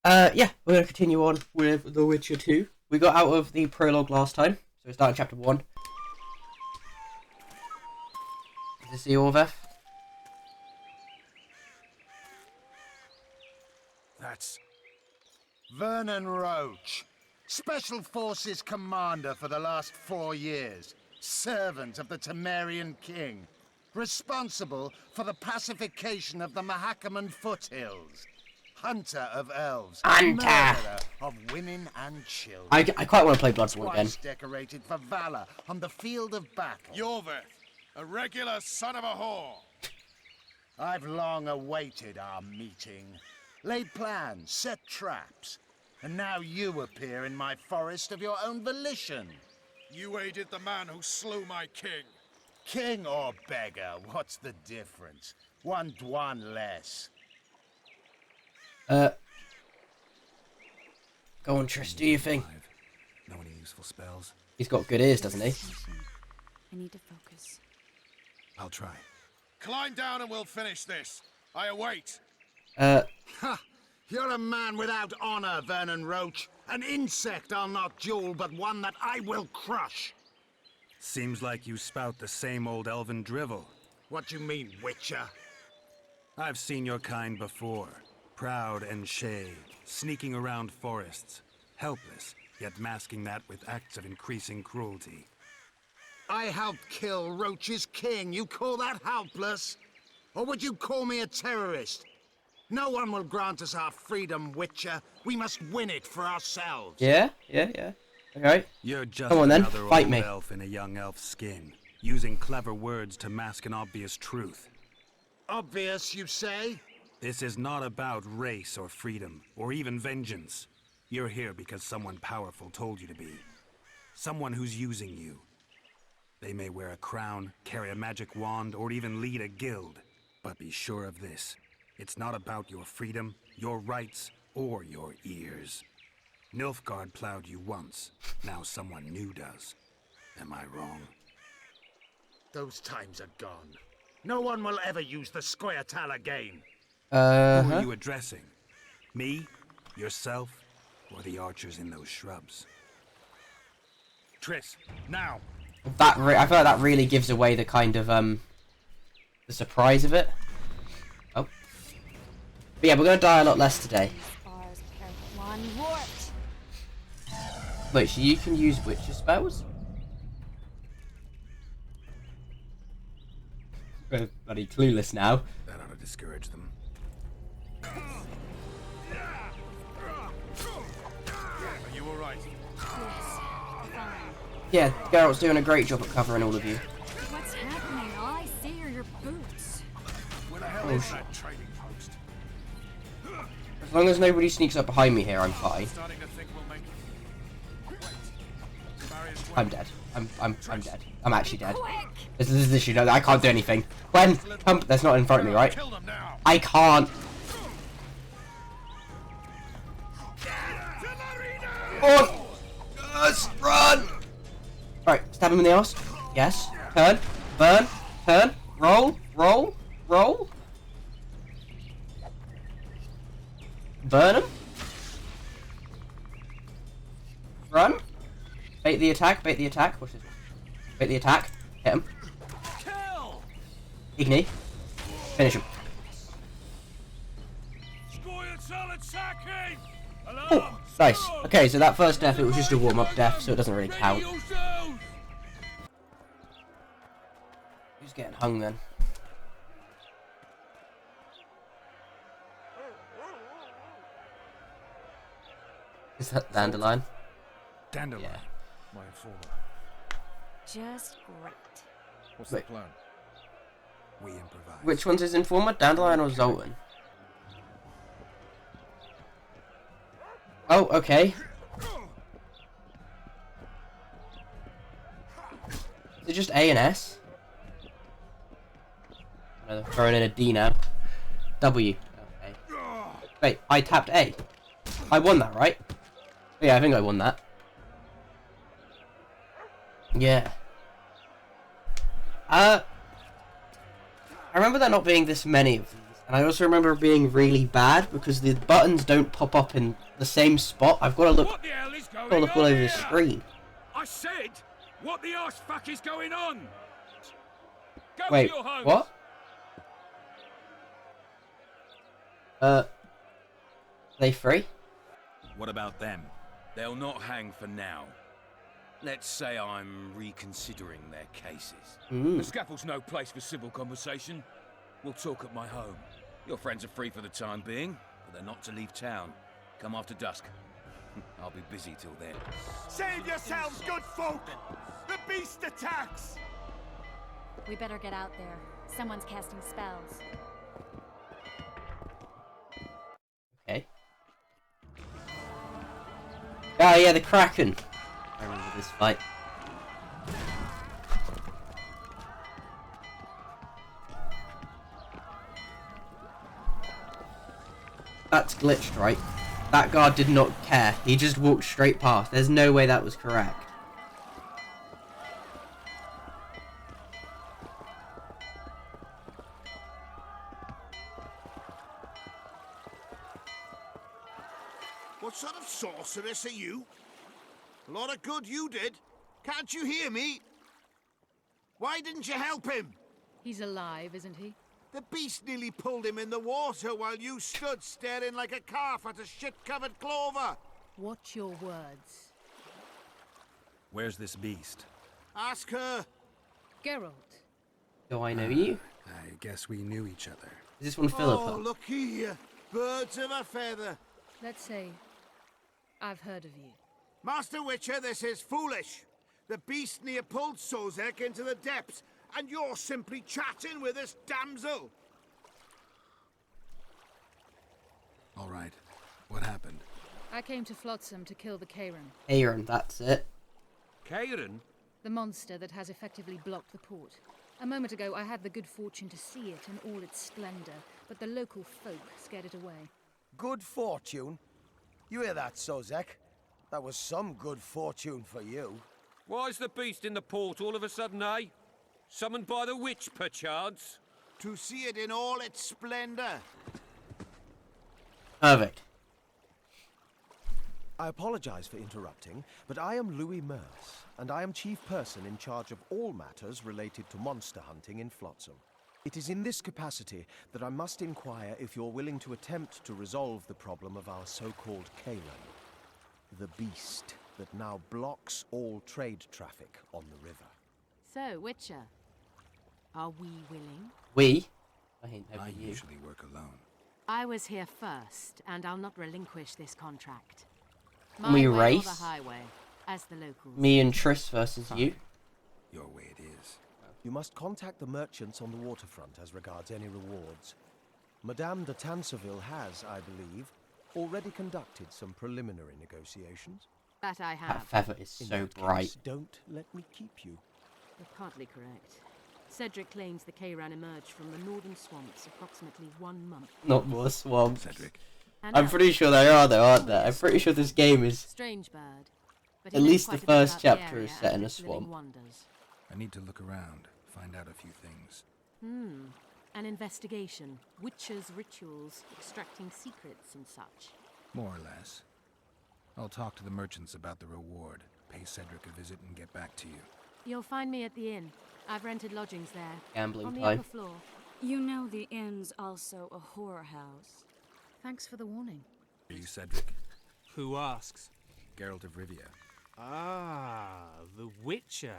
Yeah, we're going to continue on with The Witcher 2. We got out of the prologue last time, so we're starting chapter 1. Is this the Orveth? That's Vernon Roche, Special Forces Commander for the last 4 years, servant of the Temerian King, responsible for the pacification of the Mahakaman foothills, hunter of elves, murderer of women and children. I quite want to play Bloodborne again. Twice decorated for valor on the field of battle. Yorveth, a regular son of a whore. I've long awaited our meeting, laid plans, set traps, and now you appear in my forest of your own volition. You aided the man who slew my king. King or beggar, what's the difference? One dwan less. Go on, Triss, do your thing. Know any useful spells? He's got good ears, doesn't he? I need to focus. I'll try. Climb down and we'll finish this. I await. Ha! You're a man without honor, Vernon Roche. An insect I'll not duel, but one that I will crush. Seems like you spout the same old elven drivel. What you mean, Witcher? I've seen your kind before. Proud and shaved, sneaking around forests. Helpless, yet masking that with acts of increasing cruelty. I helped kill Roche's king. You call that helpless? Or would you call me a terrorist? No one will grant us our freedom, Witcher. We must win it for ourselves. Yeah. Okay. You're just Come on then, another fight old me. elf in a young elf's skin, using clever words to mask an obvious truth. Obvious, you say? This is not about race or freedom, or even vengeance. You're here because someone powerful told you to be. Someone who's using you. They may wear a crown, carry a magic wand, or even lead a guild. But be sure of this. It's not about your freedom, your rights, or your ears. Nilfgaard plowed you once. Now someone new does. Am I wrong? Those times are gone. No one will ever use the Squaretal again. Who are you addressing? Me? Yourself? Or the archers in those shrubs? Triss, now! I feel like that really gives away the kind of, the surprise of it. Oh. But yeah, we're gonna die a lot less today. Wait, so you can use Witcher spells? We're bloody clueless now. That ought to discourage them. Are you alright? Yeah, Geralt's doing a great job at covering all of you. What's happening? All I see are your boots. Where the hell is that trading post? As long as nobody sneaks up behind me here, I'm fine. Starting to think we'll make it. Wait. Barrier's I'm dead. I'm dead. I'm actually dead. This is the issue. No, I can't do anything. When? That's not in front of me, right? Kill them now. I can't. Oh! Yes, run! Alright, stab him in the arse. Yes. Turn. Burn. Turn. Roll. Roll. Roll. Burn him. Run. Bait the attack. Bait the attack. Watch this. Bait the attack. Hit him. Kill! Igni. Finish him. Oh, nice. Okay, so that first death, it was just a warm-up death, so it doesn't really count. Who's getting hung then? Is that Dandelion? Dandelion. Yeah. My informer. Just great. What's Wait. the plan? We improvise. Which one's his informer? Dandelion or Zoltan? Oh, okay. Is it just A and S? No, they're throwing in a D now. W. Okay. Wait, I tapped A. I won that, right? Yeah, I think I won that. Yeah. I remember there not being this many of these. And I also remember it being really bad because the buttons don't pop up in the same spot. I've got to look, What the hell is going all over here? the screen. I said, what the arse fuck is going on? Go Wait, to your homes. what? Are they free? What about them? They'll not hang for now. Let's say I'm reconsidering their cases. The scaffold's no place for civil conversation. We'll talk at my home. Your friends are free for the time being, but they're not to leave town. Come after dusk. I'll be busy till then. Save yourselves, good folk! The beast attacks! We better get out there. Someone's casting spells. Okay. Oh yeah, the Kraken. I remember this fight. That's glitched, right? That guard did not care. He just walked straight past. There's no way that was correct. What sort of sorceress are you? A lot of good you did. Can't you hear me? Why didn't you help him? He's alive, isn't he? The beast nearly pulled him in the water while you stood staring like a calf at a shit-covered clover. Watch your words. Where's this beast? Ask her. Geralt. Do I know you? I guess we knew each other. Is this one Philippa? Oh, look here. Birds of a feather. Let's say I've heard of you. Master Witcher, this is foolish. The beast near pulled Sozek into the depths, and you're simply chatting with this damsel. All right. What happened? I came to Flotsam to kill the Karen, Aaron, that's it. Kieran? the monster that has effectively blocked the port. A moment ago, I had the good fortune to see it in all its splendor, but the local folk scared it away. Good fortune? You hear that, Sozek? That was some good fortune for you. Why's the beast in the port all of a sudden, eh? Summoned by the witch, perchance? To see it in all its splendor. Perfect. I apologize for interrupting, but I am Louis Merce, and I am chief person in charge of all matters related to monster hunting in Flotsam. It is in this capacity that I must inquire if you're willing to attempt to resolve the problem of our so-called Kalen, the beast that now blocks all trade traffic on the river. So, Witcher, are we willing? We? I ain't I over you. usually work alone. I was here first, and I'll not relinquish this contract. We My way or race? the highway, as the locals. Me and Triss versus you. Your way it is. You must contact the merchants on the waterfront as regards any rewards. Madame de Tanseville has, I believe, already conducted some preliminary negotiations. That I That have. feather is In so that bright. case, don't let me keep you. You're partly correct. Cedric claims the Kayran emerged from the northern swamps approximately 1 month. Not more swamps. Cedric. And I'm now, pretty sure there are though, aren't there? I'm pretty sure this game is... strange bird. But he At knows least quite the a bit first about the chapter area is set and in a its living swamp. wonders. I need to look around, find out a few things. An investigation, witches' rituals, extracting secrets and such. More or less. I'll talk to the merchants about the reward, pay Cedric a visit and get back to you. You'll find me at the inn. I've rented lodgings there. Gambling on the time. upper floor. You know the inn's also a horror house. Thanks for the warning. Are you Cedric? Who asks? Geralt of Rivia. Ah, the Witcher.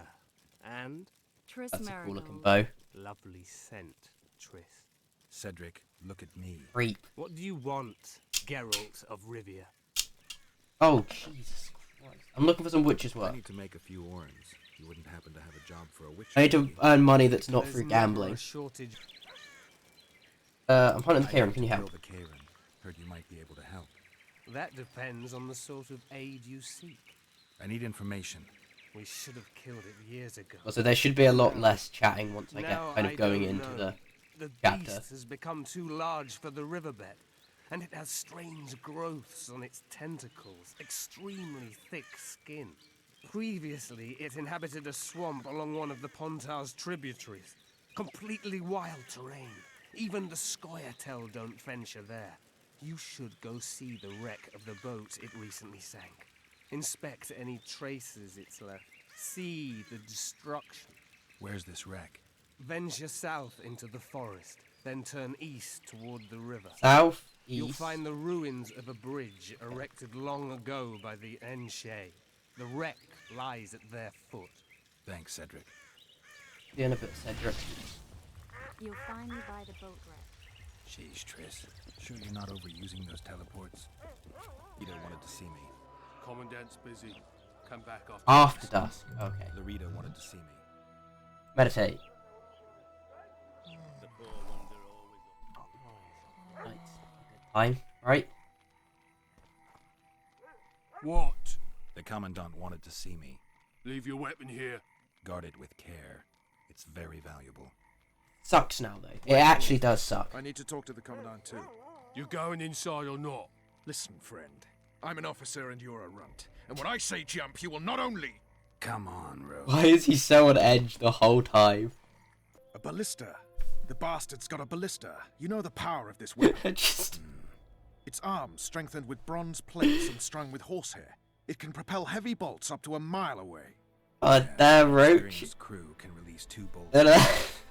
And Triss That's a cool looking Merigold. bow. lovely scent, Triss. Cedric, look at me. Creep. What do you want, Geralt of Rivia? Oh, Jesus Christ. I'm looking for some witches I work. need to make a few orens. You wouldn't happen to have a job for a witch? I need to earn money that's not There's through never gambling. a shortage. I'm hunting the Karen, can you help? Kill the Karen. Heard you might be able to help. That depends on the sort of aid you seek. I need information. We should have killed it years ago. Well, so there should be a lot less chatting once I get Now kind of I going don't into know. the The chapter. beast has become too large for the riverbed, and it has strange growths on its tentacles, extremely thick skin. Previously, it inhabited a swamp along one of the Pontar's tributaries. Completely wild terrain. Even the Scoia'tael don't venture there. You should go see the wreck of the boat it recently sank. Inspect any traces it's left. See the destruction. Where's this wreck? Venture south into the forest, then turn east toward the river. South, east. You'll find the ruins of a bridge erected long ago by the Enshe. The wreck lies at their foot. Thanks, Cedric. Doing a bit of Cedric. You'll find me by the boat wreck. Jeez, Triss. Sure you're not overusing those teleports? Ida wanted to see me. Commandant's busy. Come back After dusk. Okay. Larita wanted to see me. Meditate. Nice. Time, right? What? The Commandant wanted to see me. Leave your weapon here. Guard it with care. It's very valuable. Sucks now, though. It actually does suck. I need to talk to the Commandant too. You going inside or not? Listen, friend. I'm an officer and you're a runt. And when I say jump, you will not only... Come on, Roche. Why is he so on edge the whole time? A ballista. The bastard's got a ballista. You know the power of this weapon. Its arms strengthened with bronze plates and strung with horsehair. It can propel heavy bolts up to a mile away. Damn, Roche. Steering's crew can release 2 bolts, No, no.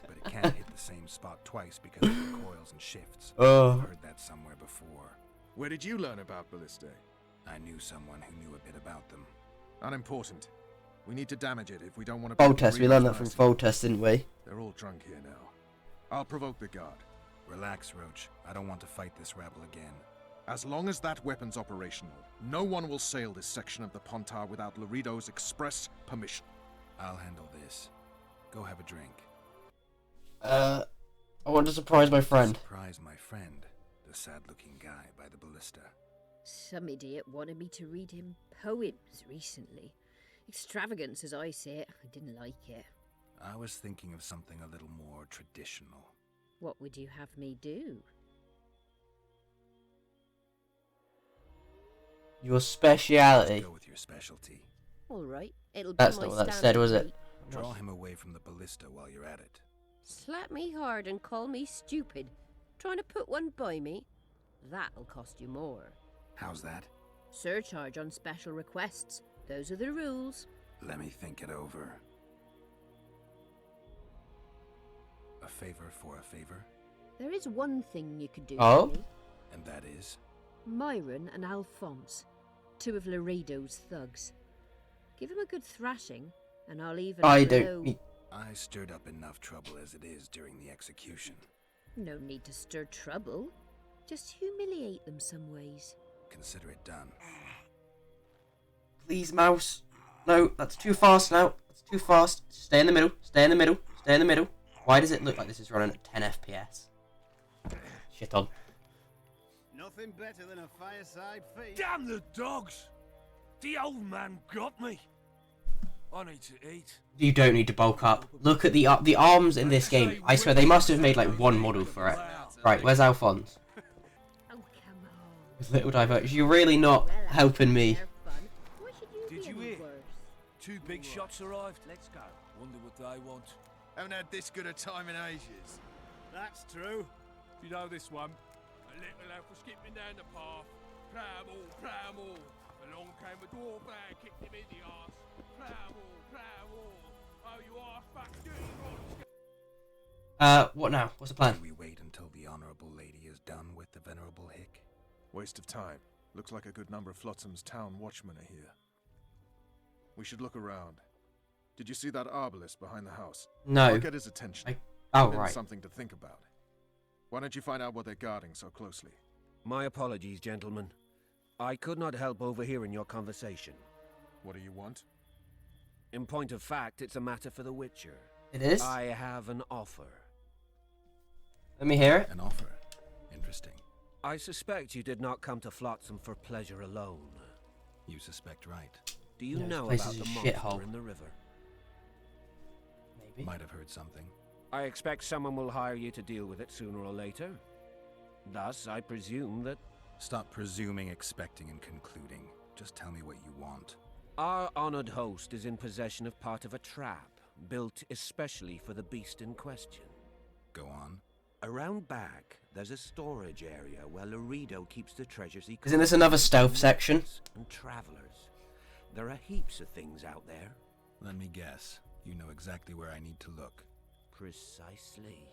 but it can't hit the same spot twice because of the coils and shifts. Oh. I've heard that somewhere before. Where did you learn about ballistae? I knew someone who knew a bit about them. Unimportant. We need to damage it if we don't want to... Foltest, we learned that from Foltest, didn't we? They're all drunk here now. I'll provoke the guard. Relax, Roche. I don't want to fight this rabble again. As long as that weapon's operational, no one will sail this section of the Pontar without Laredo's express permission. I'll handle this. Go have a drink. I want to surprise my friend. Surprise my friend, the sad-looking guy by the ballista. Some idiot wanted me to read him poems recently. Extravagance, as I say it. I didn't like it. I was thinking of something a little more traditional. What would you have me do? Your speciality. Let's go with your specialty. All right, it'll That's be my not what that standard said, was it? rate. Draw him away from the ballista while you're at it. Slap me hard and call me stupid. Trying to put one by me? That'll cost you more. How's that? Surcharge on special requests. Those are the rules. Let me think it over. A favor for a favor? There is one thing you could do Oh? for me. And that is? Myron and Alphonse, 2 of Laredo's thugs. Give him a good thrashing, and I'll even I blow... don't need... I stirred up enough trouble as it is during the execution. No need to stir trouble. Just humiliate them some ways. Consider it done. Please, mouse. No, that's too fast now. That's too fast. Stay in the middle. Stay in the middle. Stay in the middle. Why does it look like this is running at 10 FPS? Shit on. Nothing better than a fireside feast. Damn the dogs! The old man got me. I need to eat. You don't need to bulk up. Look at the arms in this game. I swear they must have made like one model for it. Right, where's Alphonse? Oh, come on. With little diversion. You're really not helping me. Why should you Did be you any hear? worse? 2 big shots arrived. Let's go. Wonder what they want. Haven't had this good a time in ages. That's true. Do you know this one? A little elf was skipping down the path. Plamall, plamall. Along came a dwarf and kicked him in the arse. Plamall, plamall. Oh, you arse fuck, do you? What now? What's the plan? Can we wait until the honorable lady is done with the venerable hick? Waste of time. Looks like a good number of Flotsam's town watchmen are here. We should look around. Did you see that arbalist behind the house? No. I'll get his attention. Oh, Then right. something to think about. Why don't you find out what they're guarding so closely? My apologies, gentlemen. I could not help overhearing your conversation. What do you want? In point of fact, it's a matter for the Witcher. It is? I have an offer. Let me hear it. An offer. Interesting. I suspect you did not come to Flotsam for pleasure alone. You suspect right. Do you No, know this about place the is a monster shithole. in the river? Maybe. Might have heard something. I expect someone will hire you to deal with it sooner or later. Thus, I presume that... Stop presuming, expecting, and concluding. Just tell me what you want. Our honored host is in possession of part of a trap, built especially for the beast in question. Go on. Around back, there's a storage area where Laredo keeps the treasures he... Isn't this another stealth section? ...and travelers. There are heaps of things out there. Let me guess. You know exactly where I need to look. Precisely.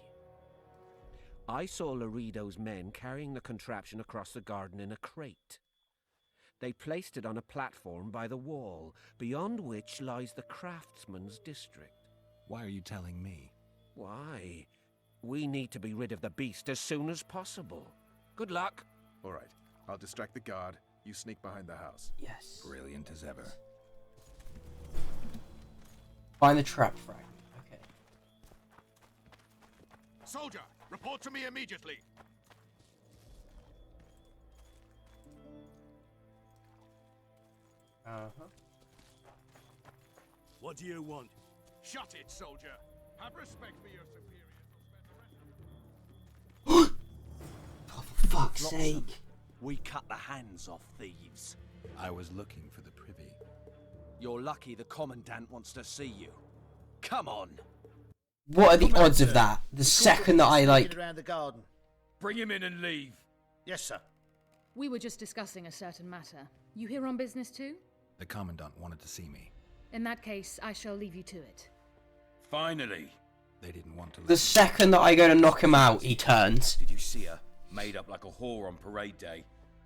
I saw Laredo's men carrying the contraption across the garden in a crate. They placed it on a platform by the wall, beyond which lies the craftsman's district. Why are you telling me? Why? We need to be rid of the beast as soon as possible. Good luck. All right, I'll distract the guard. You sneak behind the house. Yes. Brilliant as ever. Find the trap fragment. Okay. Soldier, report to me immediately. Uh-huh. What do you want? Shut it, soldier. Have respect for your superiors. Oh, for fuck's sake. We cut the hands off thieves. I was looking for the privy. You're lucky the Commandant wants to see you. Come on. What are the odds of that? The second that I, like... Around the garden. Bring him in and leave. Yes, sir. We were just discussing a certain matter. You here on business too? The Commandant wanted to see me. In that case, I shall leave you to it. Finally. They didn't want to... The second that I go to knock him out, he turns. Did you see her? Made up like a whore on parade day.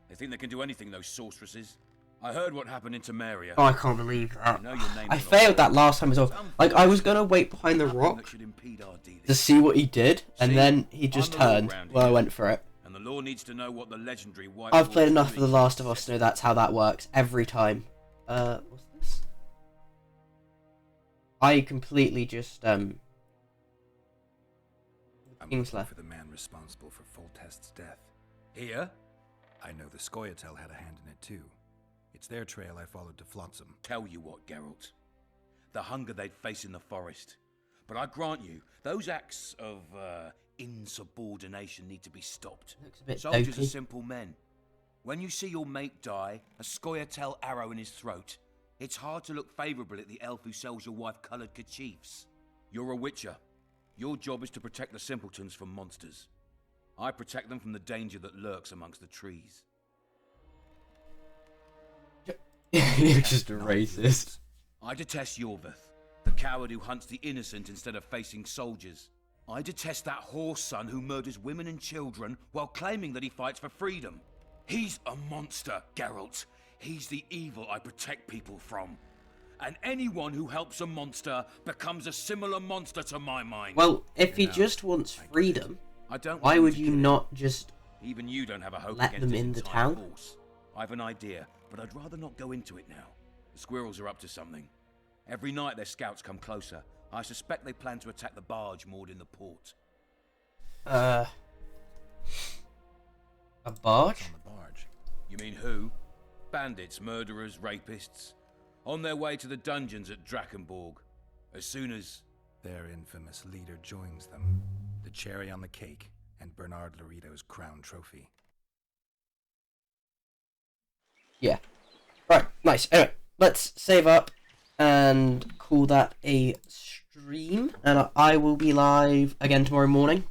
They think they can do anything, those sorceresses. I heard what happened in Temeria. Oh, I can't believe that. You know your name I failed that last time as well. Like, I was gonna wait behind the rock to see what he did, and then he just turned when I went for it. And the law needs to know what the legendary White I've played enough of The Last of Us to know that's how that works every time. What's this? I completely just I'm kingslayer. looking for the man responsible for Foltest's death. Here? I know the Scoia'tael had a hand in it too. It's their trail I followed to Flotsam. Tell you what, Geralt. The hunger they'd face in the forest. But I grant you, those acts of, insubordination need to be stopped. Looks a bit Soldiers dopey. are simple men. When you see your mate die, a Scoia'tael arrow in his throat, it's hard to look favourable at the elf who sells your wife coloured kerchiefs. You're a witcher. Your job is to protect the simpletons from monsters. I protect them from the danger that lurks amongst the trees. You're just a racist. I detest Yorvith, the coward who hunts the innocent instead of facing soldiers. I detest that whore son who murders women and children while claiming that he fights for freedom. He's a monster, Geralt. He's the evil I protect people from. And anyone who helps a monster becomes a similar monster to my mind. Well, if he just wants freedom, why would you not just Even you don't have a hope let against them his in the entire town? force. I've an idea, but I'd rather not go into it now. The squirrels are up to something. Every night their scouts come closer. I suspect they plan to attack the barge moored in the port. A barge? On the barge. You mean who? Bandits, murderers, rapists. On their way to the dungeons at Drakenborg. As soon as... Their infamous leader joins them. The cherry on the cake, and Bernard Laredo's crown trophy. Yeah. Right, nice. Anyway, let's save up and call that a stream. And I will be live again tomorrow morning.